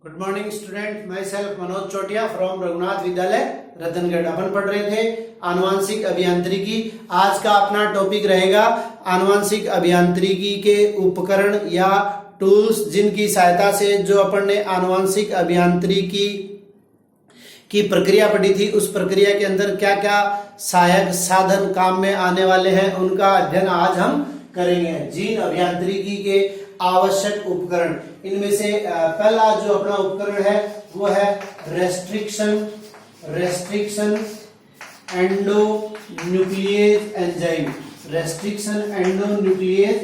Good morning student, my self Manoj Chotiya from Raghunath विद्यालय रतनगढ़। अपन पढ़ रहे थे आनुवांशिक अभियांत्रिकी। आज का अपना टॉपिक रहेगा आनुवांशिक अभियांत्रिकी के उपकरण या टूल्स, जिनकी सहायता से जो अपन ने आनुवांशिक अभियांत्रिकी की प्रक्रिया पढ़ी थी, उस प्रक्रिया के अंदर क्या क्या सहायक साधन काम में आने वाले हैं, उनका अध्ययन आज हम करेंगे। जीन अभियांत्रिकी के आवश्यक उपकरण, इनमें से पहला जो अपना उपकरण है वो है रेस्ट्रिक्शन एंडोन्यूक्लिएज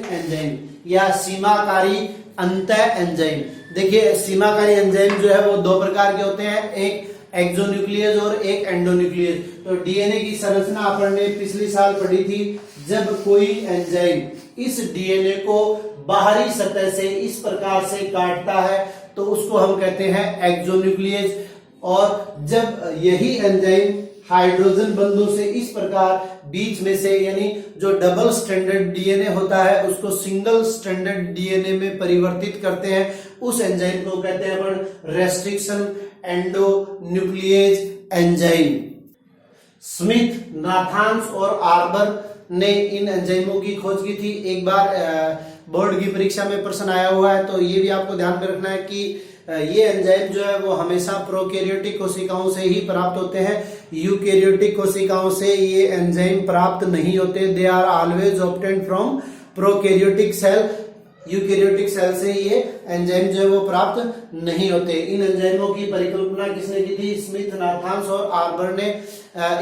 एंजाइम या सीमाकारी अंतः एंजाइम। देखिए, सीमाकारी एंजाइम जो है वो दो प्रकार के होते हैं, एक एक्सोन्यूक्लियस और एक एंडोन्यूक्लियस। तो डीएनए की संरचना अपन ने पिछले साल पढ़ी थी। जब कोई एंजाइम इस डीएनए को बाहरी सतह से इस प्रकार से काटता है तो उसको हम कहते हैं एक्सोन्यूक्लियस। और जब यही एंजाइम हाइड्रोजन बंधों से इस प्रकार बीच में से, यानी जो डबल स्ट्रैंडेड डीएनए होता है उसको सिंगल स्ट्रैंडेड डीएनए में परिवर्तित करते हैं, उस एंजाइम को कहते हैं अपन रेस्ट्रिक्शन एंडोन्यूक्लिएज एंजाइम। स्मिथ, नाथान्स और आर्बर ने इन एंजाइमों की खोज की थी। एक बार बोर्ड की परीक्षा में प्रश्न आया हुआ है, तो ये भी आपको ध्यान में रखना है कि ये एंजाइम जो है वो हमेशा प्रोकैरियोटिक कोशिकाओं से ही प्राप्त होते हैं। यूकैरियोटिक कोशिकाओं से ये एंजाइम प्राप्त नहीं होते। They are always obtained from prokaryotic cell. Eukaryotic cell से ये एंजाइम जो है वो प्राप्त नहीं होते। इन एंजाइमों की परिकल्पना किसने की थी? स्मिथ, नाथान्स और आर्बर ने।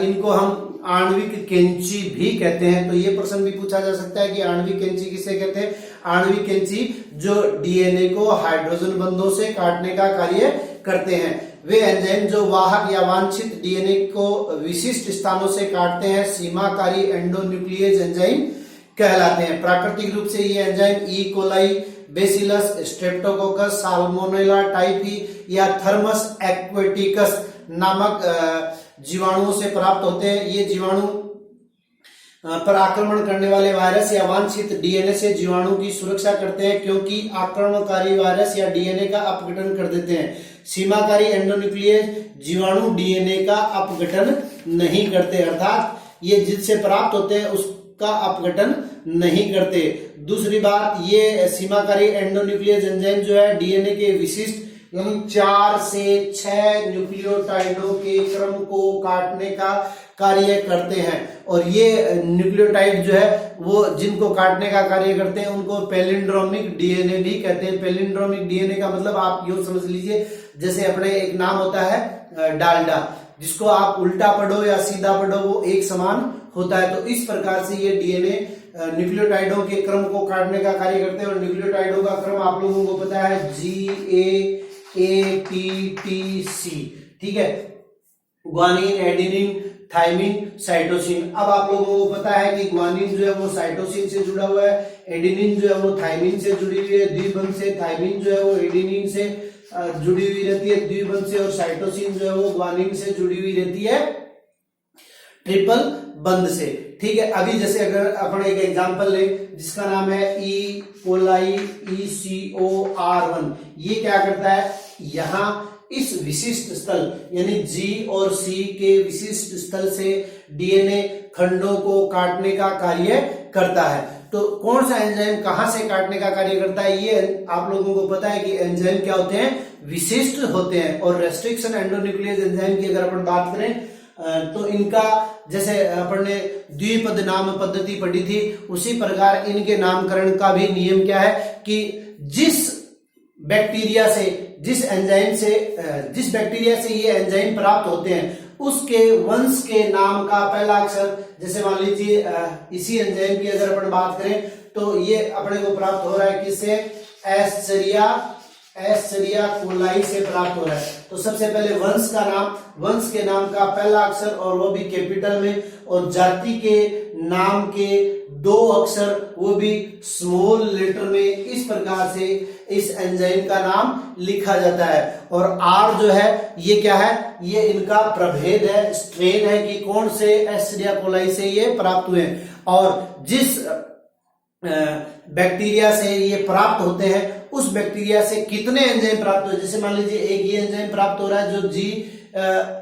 इनको हम आणविक कैंची भी कहते हैं। तो ये प्रश्न भी पूछा जा सकता है कि आणविक कैंची किसे कहते हैं? आणविक कैंची जो डीएनए को हाइड्रोजन बंधों से काटने का कार्य करते हैं। वे एंजाइम जो वाहक या वांछित डीएनए को विशिष्ट स्थानों से काटते हैं सीमाकारी एंडोन्यूक्लिएज एंजाइम कहलाते हैं। प्राकृतिक रूप से ये enzyme E coli, bacillus, Streptococcus, salmonella typhi या थर्मस एक्वेटिकस नामक जीवाणुओं से प्राप्त होते हैं। ये जीवाणु पर आक्रमण करने वाले वायरस या वांछित डीएनए से जीवाणु की सुरक्षा करते हैं, क्योंकि आक्रमणकारी वायरस या डीएनए का अपघटन कर देते हैं। सीमाकारी एंडोन्यूक्लिएज जीवाणु डीएनए का अपघटन नहीं करते, अर्थात ये जिससे प्राप्त होते हैं उसका अपघटन नहीं करते। दूसरी बात, ये सीमाकारी एंडोन्यूक्लिएज एंजाइम जो है डीएनए के विशिष्ट यानी 4 से 6 न्यूक्लियोटाइडों के क्रम को काटने का कार्य करते हैं। और ये न्यूक्लियोटाइड जो है वो जिनको काटने का कार्य करते हैं उनको पैलिंड्रोमिक डीएनए भी कहते हैं। पैलिंड्रोमिक डीएनए का मतलब आप यूं समझ लीजिए, जैसे अपने एक नाम होता है डालडा, जिसको आप उल्टा पढ़ो या सीधा पढ़ो वो एक समान होता है। तो इस प्रकार से ये डीएनए न्यूक्लियोटाइडों के क्रम को काटने का कार्य करते हैं। और न्यूक्लियोटाइडों का क्रम आप लोगों को पता है GAAPTC, ठीक है। Guanine, adenine, thymine, cytosine. अब आप लोगों को पता है कि ग्वानिन जो है वो साइटोसिन से जुड़ा हुआ है, एडेनिन जो है वो थाइमिन से जुड़ी हुई है द्विबंध से, थाइमिन जो है वो एडेनिन से जुड़ी हुई रहती है द्विबंध से, और साइटोसिन जो है वो ग्वानिन से जुड़ी हुई रहती है ट्रिपल बंध से, ठीक है। अभी जैसे अगर अपन एक एग्जांपल ले जिसका नाम है ई कोलाई ECOR1, ये क्या करता है? यहाँ इस विशिष्ट स्थल यानी G और C के विशिष्ट स्थल से डीएनए खंडों को काटने का कार्य करता है। तो कौन सा एंजाइम कहां से काटने का कार्य करता है, ये आप लोगों को पता है कि एंजाइम क्या होते हैं? विशिष्ट होते हैं। और रेस्ट्रिक्शन एंडोन्यूक्लिएज एंजाइम की अगर अपन बात करें तो इनका, जैसे अपन ने द्विपद नाम पद्धति पढ़ी थी, उसी प्रकार इनके नामकरण का भी नियम क्या है कि जिस बैक्टीरिया से, जिस बैक्टीरिया से ये एंजाइम प्राप्त होते हैं उसके वंश के नाम का पहला अक्षर, जैसे मान लीजिए इसी एंजाइम की अगर अपन बात करें तो ये अपने को प्राप्त हो रहा है किससे? एस्चेरिया कोलाई से प्राप्त हो रहा है। तो सबसे पहले वंश के नाम का पहला अक्षर, और वो भी कैपिटल में, और जाति के नाम के 2 अक्षर वो भी स्मॉल लेटर में। इस प्रकार से इस एंजाइम का नाम लिखा जाता है। और आर जो है ये क्या है? ये इनका प्रभेद है, स्ट्रेन है कि कौन से एस्चेरिया कोलाई से ये प्राप्त हुए। और जिस बैक्टीरिया से ये प्राप्त होते हैं उस बैक्टीरिया से कितने एंजाइम प्राप्त हो, जैसे मान लीजिए एक ये एंजाइम प्राप्त हो रहा है जो जी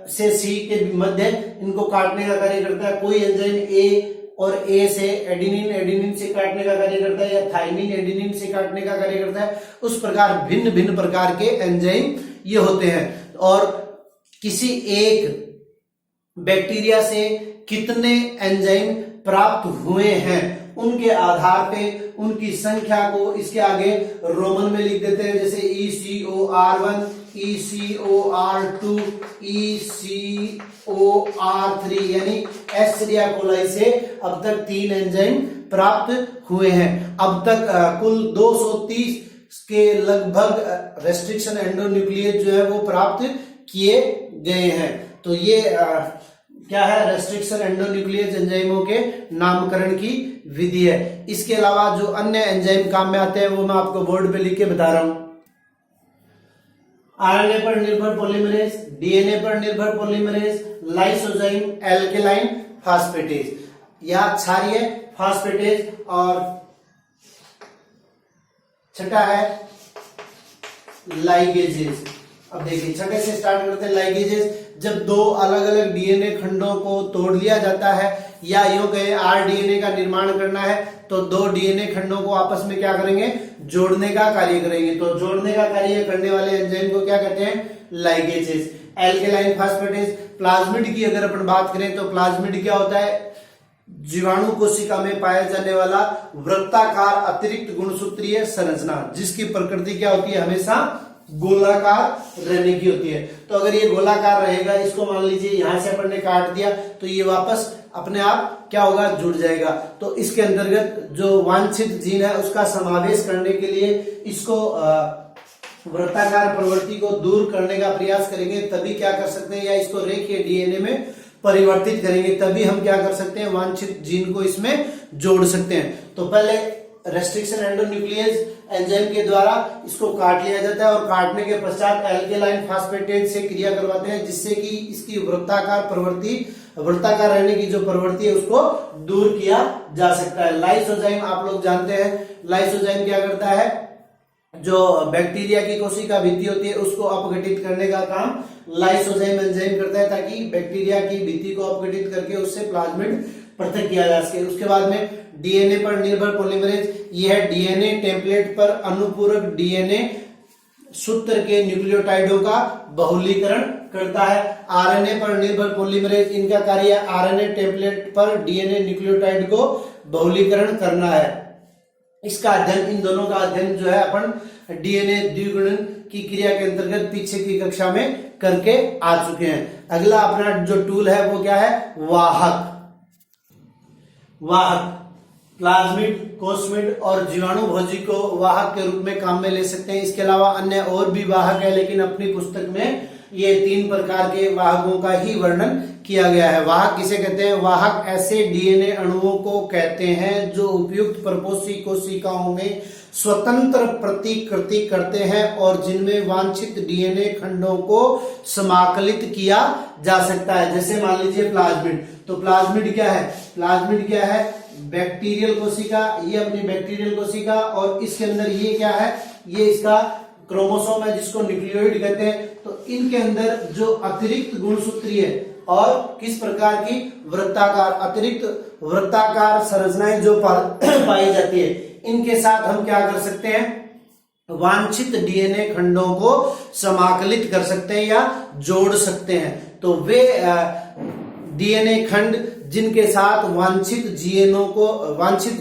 से सी के मध्य इनको काटने का कार्य करता है, कोई एंजाइम ए और ए से एडिनिन से काटने का कार्य करता है, या थाइमिन एडिनिन से काटने का कार्य करता है। उस प्रकार भिन्न भिन्न प्रकार के एंजाइम ये होते हैं। और किसी एक बैक्टीरिया से कितने एंजाइम प्राप्त हुए हैं उनके आधार पे उनकी संख्या को इसके आगे रोमन में लिख देते हैं, जैसे ECOR1, ECOR2, ECOR3, यानी एस्चेरिचिया कोलाई से अब तक 3 एंजाइम प्राप्त हुए हैं। अब तक कुल 230 के लगभग रेस्ट्रिक्शन एंडोन्यूक्लियस जो है वो प्राप्त किए गए हैं। तो ये क्या है, रेस्ट्रिक्शन एंडोन्यूक्लियस एंजाइमों के नामकरण की विधि है। इसके अलावा जो अन्य एंजाइम काम में आते हैं वो मैं आपको बोर्ड पे लिख के बता रहा हूं। आरएनए पर निर्भर पॉलीमरेज, डीएनए पर निर्भर पॉलीमरेज, लाइसोजाइम, एल्केलाइन फास्फेटेज, या क्षारीय फास्फेटेज, और छठा है लाइगेजेस। अब देखिए छठे से स्टार्ट करते हैं। लाइगेजेस, जब दो अलग अलग डीएनए खंडों को तोड़ लिया जाता है, या यूं कहें आरडीएनए का निर्माण करना है, तो दो डीएनए खंडों को आपस में क्या करेंगे, जोड़ने का कार्य करेंगे। तो जोड़ने का कार्य करने वाले एंजाइम को क्या कहते हैं, लाइगेजेस। एल्केलाइन फास्फेटेज, प्लाज्मिड की अगर अपन बात करें तो प्लाज्मिड क्या होता है, जीवाणु कोशिका में पाया जाने वाला वृत्ताकार अतिरिक्त गुणसूत्रीय संरचना, जिसकी प्रकृति क्या होती है, हमेशा गोलाकार रहने की होती है। तो अगर ये गोलाकार रहेगा, इसको मान लीजिए यहां से अपन ने काट दिया तो ये वापस अपने आप क्या होगा, जुड़ जाएगा। तो इसके अंतर्गत जो वांछित जीन है उसका समावेश करने के लिए इसको वृत्ताकार प्रवृत्ति को दूर करने का प्रयास करेंगे, तभी क्या कर सकते हैं, या इसको रेखीय डीएनए में परिवर्तित करेंगे, तभी हम क्या कर सकते हैं, वांछित जीन को इसमें जोड़ सकते हैं। तो पहले रेस्ट्रिक्शन एंडोन्यूक्लियस एंजाइम के द्वारा इसको काट लिया जाता है, और काटने के पश्चात एल्केलाइन फास्फेटेज से क्रिया करवाते हैं, जिससे कि इसकी वृत्ताकार रहने की जो प्रवृत्ति है उसको दूर किया जा सकता है। लाइसोजाइम आप लोग जानते हैं, लाइसोजाइम क्या करता है, जो बैक्टीरिया की कोशिका भित्ति होती है उसको अपघटित करने का काम लाइसोजाइम एंजाइम करता है, ताकि बैक्टीरिया की भित्ति को अपघटित करके उससे प्लाज्मिड पृथक किया जा सके। उसके बाद में डीएनए पर निर्भर पॉलीमरेज, यह डीएनए टेम्पलेट पर अनुपूरक डीएनए सूत्र के न्यूक्लियोटाइडों का बहुलीकरण करता है। आरएनए पर निर्भर पॉलीमरेज, इनका कार्य आरएनए टेम्पलेट पर डीएनए न्यूक्लियोटाइड को बहुलीकरण करना है। इसका अध्ययन, इन दोनों का अध्ययन जो है अपन डीएनए द्विगुणन की क्रिया के अंतर्गत पीछे की कक्षा में करके आ चुके हैं। अगला अपना जो टूल है वो क्या है, वाहक। प्लाज्मिड, कोस्मिड और जीवाणु भोजी को वाहक के रूप में काम में ले सकते हैं। इसके अलावा अन्य और भी वाहक है, लेकिन अपनी पुस्तक में ये 3 प्रकार के वाहकों का ही वर्णन किया गया है। वाहक किसे कहते हैं, वाहक ऐसे डीएनए अणुओं को कहते हैं जो उपयुक्त प्रपोषी कोशिकाओं में स्वतंत्र प्रतिकृति करते हैं और जिनमें वांछित डीएनए खंडों को समाकलित किया जा सकता है। जैसे मान लीजिए प्लाज्मिड, तो प्लाज्मिड क्या है, बैक्टीरियल कोशिका, ये अपनी बैक्टीरियल कोशिका, और इसके अंदर ये क्या है, ये इसका क्रोमोसोम है जिसको न्यूक्लियोइड कहते हैं। तो इनके अंदर जो अतिरिक्त गुणसूत्रीय और किस प्रकार की अतिरिक्त वृत्ताकार संरचनाएं जो पाई जाती है, इनके साथ हम क्या कर सकते हैं, वांछित डीएनए खंडों को समाकलित कर सकते हैं या जोड़ सकते हैं। तो वे डीएनए खंड जिनके साथ वांछित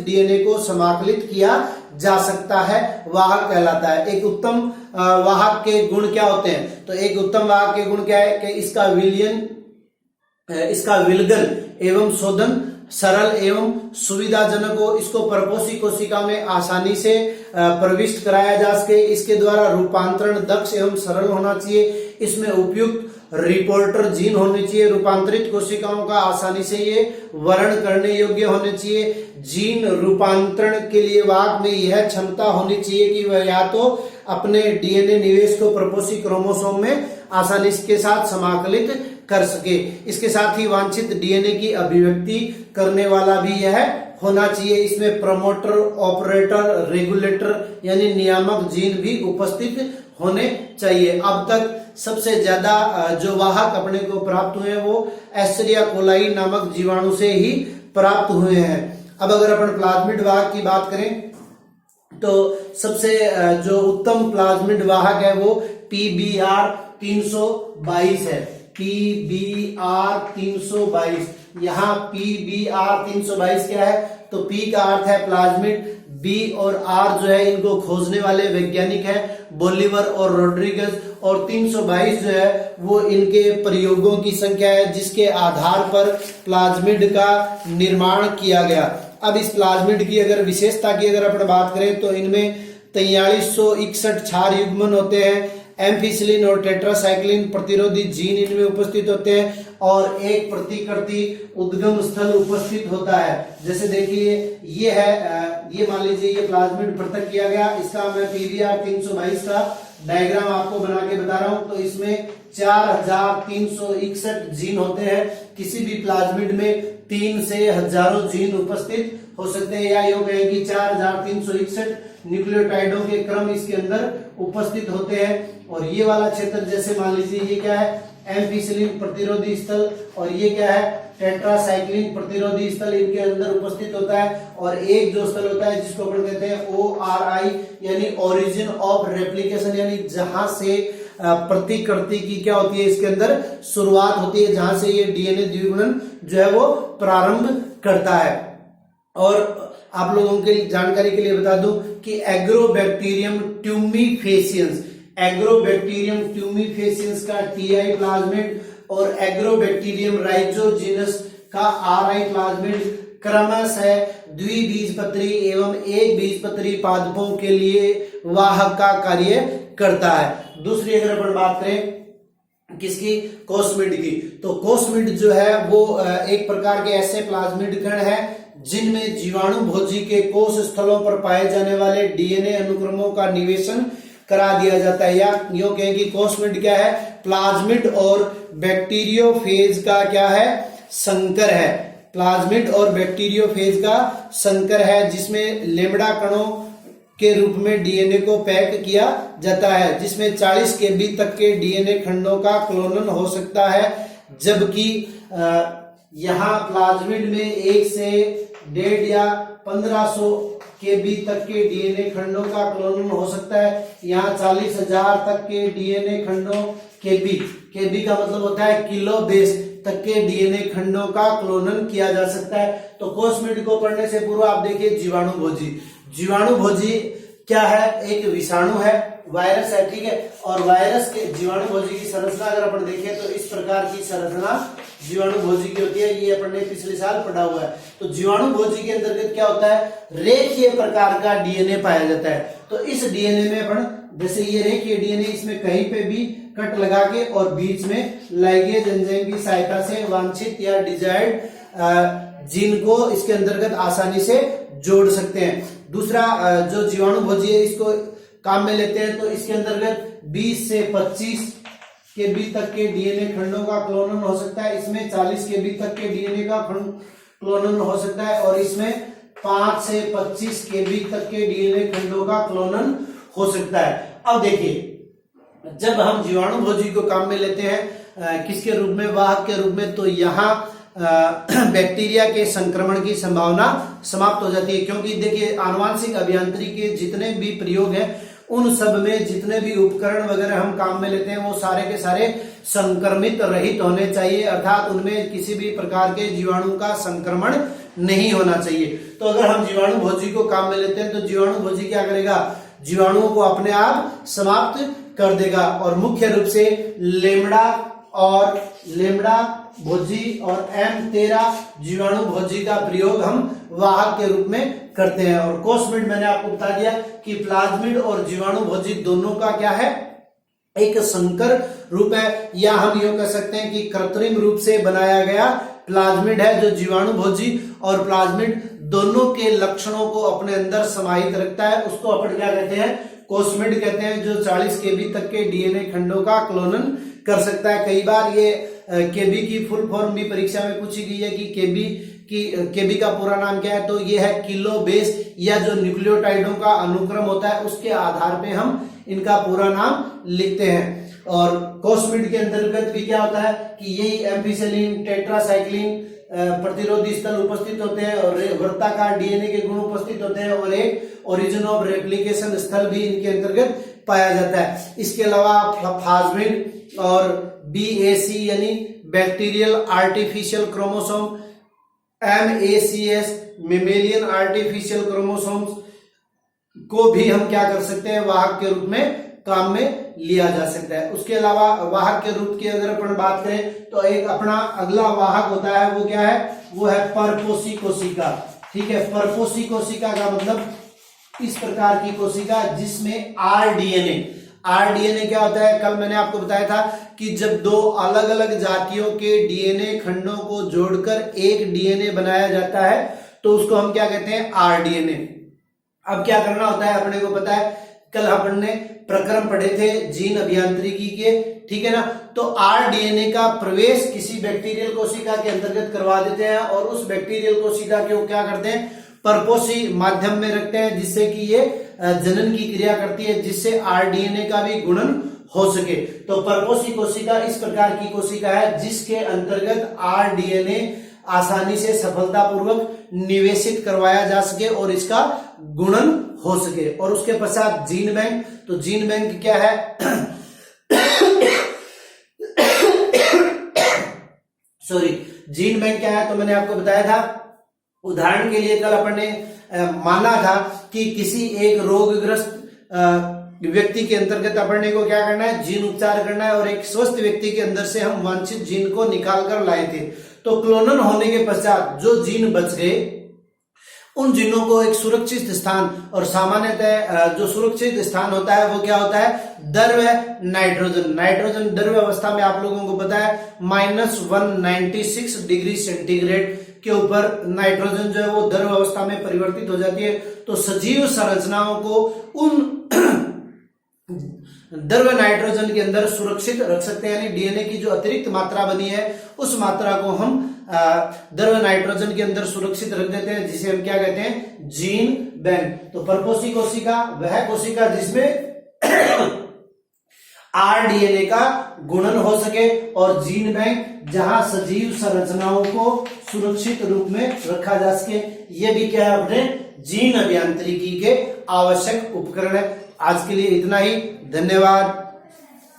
डीएनए को समाकलित किया जा सकता है, वाहक कहलाता है। एक उत्तम वाहक के गुण क्या होते हैं, तो एक उत्तम वाहक के गुण क्या है कि इसका विलगन एवं शोधन सरल एवं सुविधाजनक हो, इसको परपोषी कोशिका में आसानी से प्रविष्ट कराया जा सके, इसके द्वारा रूपांतरण दक्ष एवं सरल होना चाहिए, इसमें उपयुक्त रिपोर्टर जीन होने चाहिए, रूपांतरित कोशिकाओं का आसानी से ये वर्ण करने योग्य होने चाहिए। जीन रूपांतरण के लिए वाहक में यह क्षमता होनी चाहिए कि वह या तो अपने डीएनए निवेश को प्रपोषी क्रोमोसोम में आसानी के साथ समाकलित कर सके, इसके साथ ही वांछित डीएनए की अभिव्यक्ति करने वाला भी यह होना चाहिए। इसमें प्रमोटर, ऑपरेटर, रेगुलेटर यानी नियामक जीन भी उपस्थित होने चाहिए। अब तक सबसे ज्यादा जो वाहक अपने को प्राप्त हुए हैं वो एस्चेरिचिया कोलाई नामक जीवाणु से ही प्राप्त हुए हैं। अब अगर अपन प्लाज्मिड वाहक की बात करें तो सबसे जो उत्तम प्लाज्मिड वाहक है वो PBr 322 है। PBr 322, यहाँ PBr 322 क्या है? तो P का अर्थ है प्लाज्मिड, B और R जो है इनको खोजने वाले वैज्ञानिक है बोलिवर और रोड्रिगेज, और 322 जो है वो इनके प्रयोगों की संख्या है जिसके आधार पर प्लाज्मिड का निर्माण किया गया। अब इस प्लाज्मिड की अगर विशेषता की अगर अपन बात करें तो इनमें 4361 क्षार युग्मन होते हैं, एम्फिसिलिन और टेट्रासाइक्लिन प्रतिरोधी जीन इनमें उपस्थित होते हैं, और एक प्रतिकृति उद्गम स्थल उपस्थित होता है। जैसे देखिए ये है, ये मान लीजिए ये प्लाज्मिड पृथक किया गया, इसका मैं PBr 322 का डायग्राम आपको बना के बता रहा हूं। तो इसमें 4361 जीन होते हैं। किसी भी प्लाज्मिड में 3 से हजारों जीन उपस्थित हो सकते हैं, या यूं कहें कि 4361 न्यूक्लियोटाइडों के क्रम इसके अंदर उपस्थित होते हैं। और ये वाला क्षेत्र जैसे मान लीजिए ये क्या है? एम्फिसिलिन प्रतिरोधी स्थल, और ये क्या है? टेट्रासाइक्लिन प्रतिरोधी स्थल इनके अंदर उपस्थित होता है। और एक जो स्थल होता है जिसको अपन कहते हैं ORI यानी ओरिजिन ऑफ रेप्लिकेशन, यानी जहां से प्रतिकृति की क्या होती है इसके अंदर शुरुआत होती है, जहां से ये डीएनए द्विगुणन जो है वो प्रारंभ करता है। और आप लोगों के जानकारी के लिए बता दूं कि एग्रोबैक्टीरियम ट्यूमीफेसियंस, एग्रोबैक्टीरियम ट्यूमीफेसियंस का TI प्लाज्मिड और एग्रोबैक्टीरियम राइजोजिनस का RI प्लाज्मिड क्रमशः द्विबीजपत्री एवं एक बीजपत्री पादपों के लिए वाहक का कार्य करता है। दूसरी अगर अपन बात करें किसकी? कोस्मिड की, तो कोस्मिड जो है वो एक प्रकार के ऐसे प्लाज्मिड कण है जिनमें जीवाणु भोजी के कोष स्थलों पर पाए जाने वाले डीएनए अनुक्रमों का निवेशन करा दिया जाता है। या यूं कहें कि कोस्मिड क्या है? प्लाज्मिड और बैक्टीरियोफेज का क्या है? संकर है। प्लाज्मिड और बैक्टीरियोफेज का संकर है, जिसमें लेमड़ा कणों के रूप में डीएनए को पैक किया जाता है, जिसमें 40 kb तक के डीएनए खंडों का क्लोनन हो सकता है, जबकि यहाँ प्लाज्मिड में 1 से 1.5 या 1500 kb तक के डीएनए खंडों का क्लोनन हो सकता है। यहाँ 40,000 तक के डीएनए खंडों, केबी का मतलब होता है किलो बेस तक के डीएनए खंडों का क्लोनन किया जा सकता है। तो कोस्मिड को पढ़ने से पूर्व आप देखिए जीवाणु भोजी। जीवाणु भोजी क्या है? एक विषाणु है, वायरस है, ठीक है। और वायरस के जीवाणु भोजी की संरचना अगर अपन देखें तो इस प्रकार की संरचना जीवाणु भोजी की होती है। ये अपन ने पिछले साल पढ़ा हुआ है। तो जीवाणु भोजी के अंतर्गत क्या होता है? रेखीय प्रकार का डीएनए पाया जाता है। तो इस डीएनए में अपन जैसे ये रेखीय डीएनए, इसमें कहीं पे भी कट लगा के और बीच में लाइगेज एंजाइम की सहायता से वांछित या डिजायर्ड जीन को इसके अंतर्गत आसानी से जोड़ सकते हैं। दूसरा जो जीवाणु भोजी है इसको काम में लेते हैं तो इसके अंतर्गत 20 से 25 kb तक के डीएनए खंडों का क्लोनन हो सकता है। इसमें 40 kb तक के डीएनए का क्लोनन हो सकता है, और इसमें 5 से 25 kb तक के डीएनए खंडों का क्लोनन हो सकता है। अब देखिए जब हम जीवाणु भोजी को काम में लेते हैं किसके रूप में? वाहक के रूप में, तो यहाँ बैक्टीरिया के संक्रमण की संभावना समाप्त हो जाती है। क्योंकि देखिए आनुवांशिक अभियांत्रिकी के जितने भी प्रयोग हैं उन सब में जितने भी उपकरण वगैरह हम काम में लेते हैं वो सारे के सारे संक्रमित रहित होने चाहिए, अर्थात उनमें किसी भी प्रकार के जीवाणु का संक्रमण नहीं होना चाहिए। तो अगर हम जीवाणु भोजी को काम में लेते हैं तो जीवाणु भोजी क्या करेगा? जीवाणुओं को अपने आप समाप्त कर देगा। और मुख्य रूप से लेमड़ा भोजी और M13 जीवाणु भोजी का प्रयोग हम वाहक के रूप में करते हैं। और कोस्मिड मैंने आपको बता दिया कि प्लाज्मिड और जीवाणु भोजी दोनों का क्या है? एक संकर रूप है, या हम यूं कह सकते हैं कि कृत्रिम रूप से बनाया गया प्लाज्मिड है जो जीवाणु भोजी और प्लाज्मिड दोनों के लक्षणों को अपने अंदर समाहित रखता है। उसको अपन क्या कहते हैं? कोस्मिड कहते हैं, जो 40 kb तक के डीएनए खंडों का क्लोनन कर सकता है। कई बार ये केबी की फुल फॉर्म भी परीक्षा में पूछी गई है कि केबी कि केबी का पूरा नाम क्या है, तो ये है किलो बेस या जो न्यूक्लियोटाइडों का अनुक्रम होता है उसके आधार पे हम इनका पूरा नाम लिखते हैं। और कोसमिड के अंतर्गत भी क्या होता है कि यही एम्फिसिलिन, टेट्रासाइक्लिन प्रतिरोधी स्थल उपस्थित होते हैं और वृत्ताकार डीएनए के गुण उपस्थित होते हैं और एक ओरिजिन ऑफ रेप्लिकेशन स्थल भी इनके अंतर्गत पाया जाता है। इसके अलावा प्लाज्मिड और बीएसी यानी bacterial artificial chromosome, MACS mammalian artificial chromosomes को भी हम क्या कर सकते हैं, वाहक के रूप में काम में लिया जा सकता है। उसके अलावा वाहक के रूप की अगर अपन बात करें तो एक अपना अगला वाहक होता है, वो क्या है, वो है परपोषी कोशिका। ठीक है, परपोषी कोशिका का मतलब इस प्रकार की कोशिका जिसमें आरडीएनए क्या होता है, कल मैंने आपको बताया था कि जब दो अलग अलग जातियों के डीएनए खंडों को जोड़कर एक डीएनए बनाया जाता है तो उसको हम क्या कहते हैं, आरडीएनए। अब क्या करना होता है, अपने को पता है, कल अपन ने प्रक्रम पढ़े थे जीन अभियांत्रिकी के, ठीक है ना। तो आरडीएनए का प्रवेश किसी बैक्टीरियल कोशिका के अंतर्गत करवा देते हैं और उस बैक्टीरियल कोशिका को क्या करते हैं, परपोषी माध्यम में रखते हैं जिससे कि ये जनन की क्रिया करती है, जिससे आरडीएनए का भी गुणन हो सके। तो परपोषी कोशिका इस प्रकार की कोशिका है जिसके अंतर्गत आरडीएनए आसानी से सफलतापूर्वक निवेशित करवाया जा सके और इसका गुणन हो सके। और उसके पश्चात जीन बैंक, तो जीन बैंक क्या है जीन बैंक क्या है, तो मैंने आपको बताया था, उदाहरण के लिए कल अपन ने माना था कि किसी एक रोगग्रस्त व्यक्ति के अंतर्गत अपन को क्या करना है, जीन उपचार करना है और एक स्वस्थ व्यक्ति के अंदर से हम वांछित जीन को निकाल कर लाए थे। तो क्लोनन होने के पश्चात जो जीन बच गए उन जीनों को एक सुरक्षित स्थान, और सामान्यतः जो सुरक्षित स्थान होता है वो क्या होता है, द्रव नाइट्रोजन द्रव अवस्था में आप लोगों को पता है -196 डिग्री सेंटीग्रेड के ऊपर नाइट्रोजन जो है वो द्रव अवस्था में परिवर्तित हो जाती है। तो सजीव संरचनाओं को उन द्रव नाइट्रोजन के अंदर सुरक्षित रख सकते हैं, यानी डीएनए की जो अतिरिक्त मात्रा बनी है उस मात्रा को हम द्रव नाइट्रोजन के अंदर सुरक्षित रख देते हैं, जिसे हम क्या कहते हैं, जीन बैंक। तो परपोषी कोशिका वह कोशिका जिसमें आरडीएनए का गुणन हो सके, और जीन बैंक जहां सजीव संरचनाओं को सुरक्षित रूप में रखा जा सके। ये भी क्या है, अपने जीन अभियांत्रिकी के आवश्यक उपकरण है। आज के लिए इतना ही, धन्यवाद।